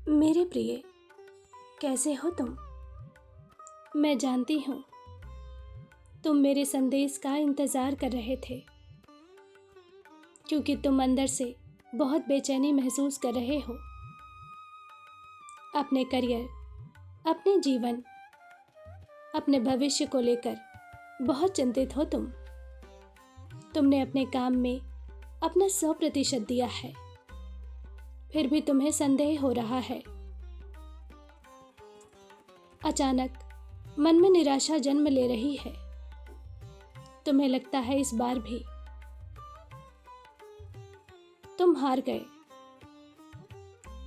मेरे प्रिय, कैसे हो तुम? मैं जानती हूँ तुम मेरे संदेश का इंतज़ार कर रहे थे, क्योंकि तुम अंदर से बहुत बेचैनी महसूस कर रहे हो। अपने करियर, अपने जीवन, अपने भविष्य को लेकर बहुत चिंतित हो तुम। तुमने अपने काम में अपना 100% दिया है, फिर भी तुम्हें संदेह हो रहा है। अचानक मन में निराशा जन्म ले रही है। तुम्हें लगता है इस बार भी तुम हार गए।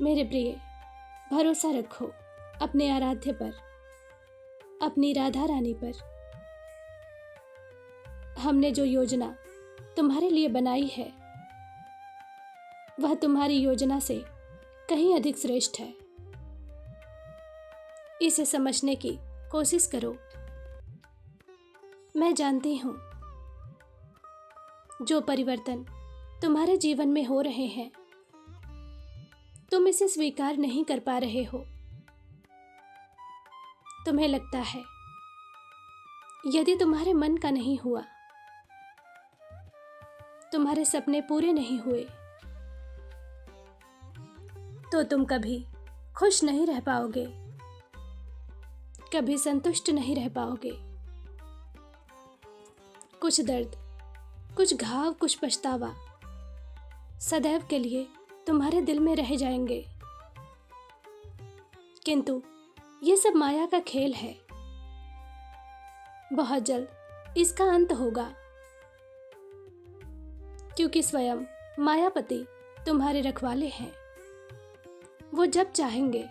मेरे प्रिय, भरोसा रखो अपने आराध्य पर, अपनी राधा रानी पर। हमने जो योजना तुम्हारे लिए बनाई है वह तुम्हारी योजना से कहीं अधिक श्रेष्ठ है। इसे समझने की कोशिश करो। मैं जानती हूँ जो परिवर्तन तुम्हारे जीवन में हो रहे हैं, तुम इसे स्वीकार नहीं कर पा रहे हो। तुम्हें लगता है यदि तुम्हारे मन का नहीं हुआ, तुम्हारे सपने पूरे नहीं हुए, तो तुम कभी खुश नहीं रह पाओगे, कभी संतुष्ट नहीं रह पाओगे। कुछ दर्द, कुछ घाव, कुछ पछतावा सदैव के लिए तुम्हारे दिल में रह जाएंगे। किंतु ये सब माया का खेल है। बहुत जल्द इसका अंत होगा, क्योंकि स्वयं मायापति तुम्हारे रखवाले हैं। वो जब चाहेंगे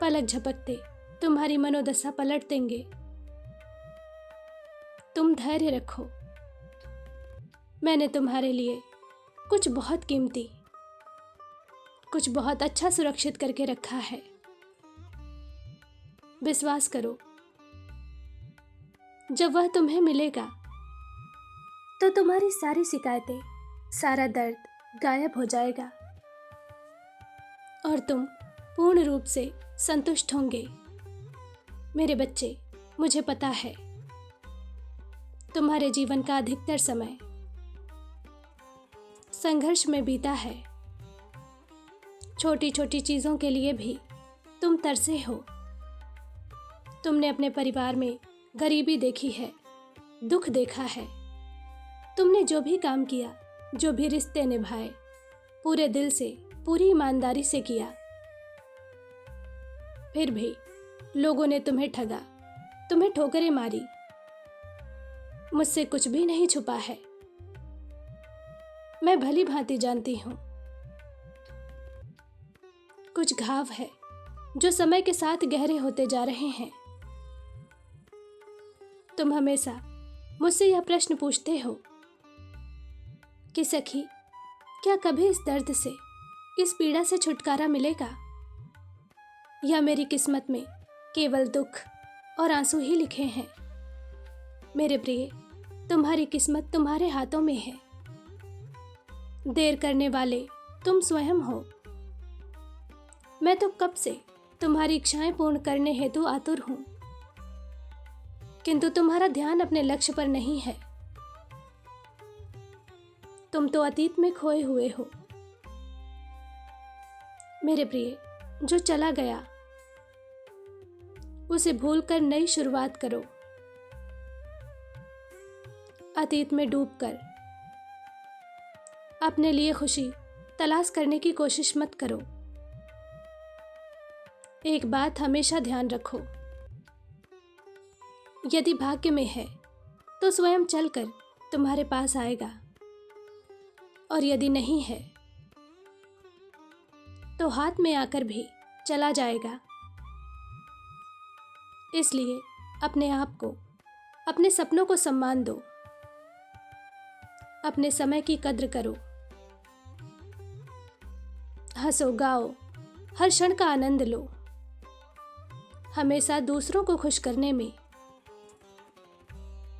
पलक झपकते तुम्हारी मनोदशा पलट देंगे। तुम धैर्य रखो। मैंने तुम्हारे लिए कुछ बहुत कीमती, कुछ बहुत अच्छा सुरक्षित करके रखा है। विश्वास करो, जब वह तुम्हें मिलेगा तो तुम्हारी सारी शिकायतें, सारा दर्द गायब हो जाएगा और तुम पूर्ण रूप से संतुष्ट होंगे। मेरे बच्चे, मुझे पता है तुम्हारे जीवन का अधिकतर समय संघर्ष में बीता है। छोटी छोटी चीज़ों के लिए भी तुम तरसे हो। तुमने अपने परिवार में गरीबी देखी है, दुख देखा है। तुमने जो भी काम किया, जो भी रिश्ते निभाए, पूरे दिल से, पूरी ईमानदारी से किया। फिर भी लोगों ने तुम्हें ठगा, तुम्हें ठोकरें मारी। मुझसे कुछ भी नहीं छुपा है। मैं भली भांति जानती हूँ। कुछ घाव है जो समय के साथ गहरे होते जा रहे हैं। तुम हमेशा मुझसे यह प्रश्न पूछते हो कि सखी, क्या कभी इस दर्द से, इस पीड़ा से छुटकारा मिलेगा, या मेरी किस्मत में केवल दुख और आंसू ही लिखे हैं? मेरे प्रिय, तुम्हारी किस्मत तुम्हारे हाथों में है। देर करने वाले तुम स्वयं हो। मैं तो कब से तुम्हारी इच्छाएं पूर्ण करने हेतु आतुर हूं, किंतु तुम्हारा ध्यान अपने लक्ष्य पर नहीं है। तुम तो अतीत में खोए हुए हो। मेरे प्रिय, जो चला गया उसे भूलकर नई शुरुआत करो। अतीत में डूबकर अपने लिए खुशी तलाश करने की कोशिश मत करो। एक बात हमेशा ध्यान रखो, यदि भाग्य में है तो स्वयं चलकर तुम्हारे पास आएगा, और यदि नहीं है तो हाथ में आकर भी चला जाएगा। इसलिए अपने आप को, अपने सपनों को सम्मान दो। अपने समय की कद्र करो। हंसो, गाओ, हर क्षण का आनंद लो। हमेशा दूसरों को खुश करने में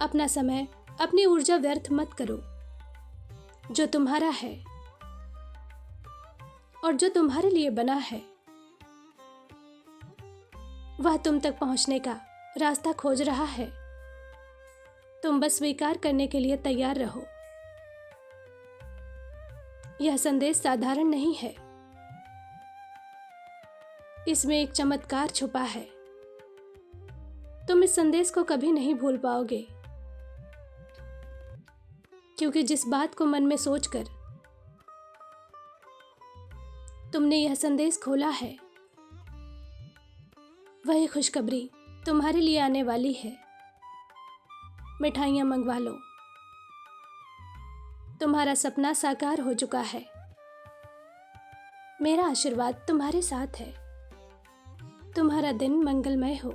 अपना समय, अपनी ऊर्जा व्यर्थ मत करो। जो तुम्हारा है और जो तुम्हारे लिए बना है वह तुम तक पहुंचने का रास्ता खोज रहा है। तुम बस स्वीकार करने के लिए तैयार रहो। यह संदेश साधारण नहीं है, इसमें एक चमत्कार छुपा है। तुम इस संदेश को कभी नहीं भूल पाओगे, क्योंकि जिस बात को मन में सोचकर तुमने यह संदेश खोला है वही खुशखबरी तुम्हारे लिए आने वाली है। मिठाइयाँ मंगवा लो, तुम्हारा सपना साकार हो चुका है। मेरा आशीर्वाद तुम्हारे साथ है। तुम्हारा दिन मंगलमय हो।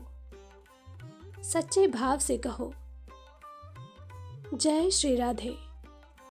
सच्चे भाव से कहो, जय श्री राधे।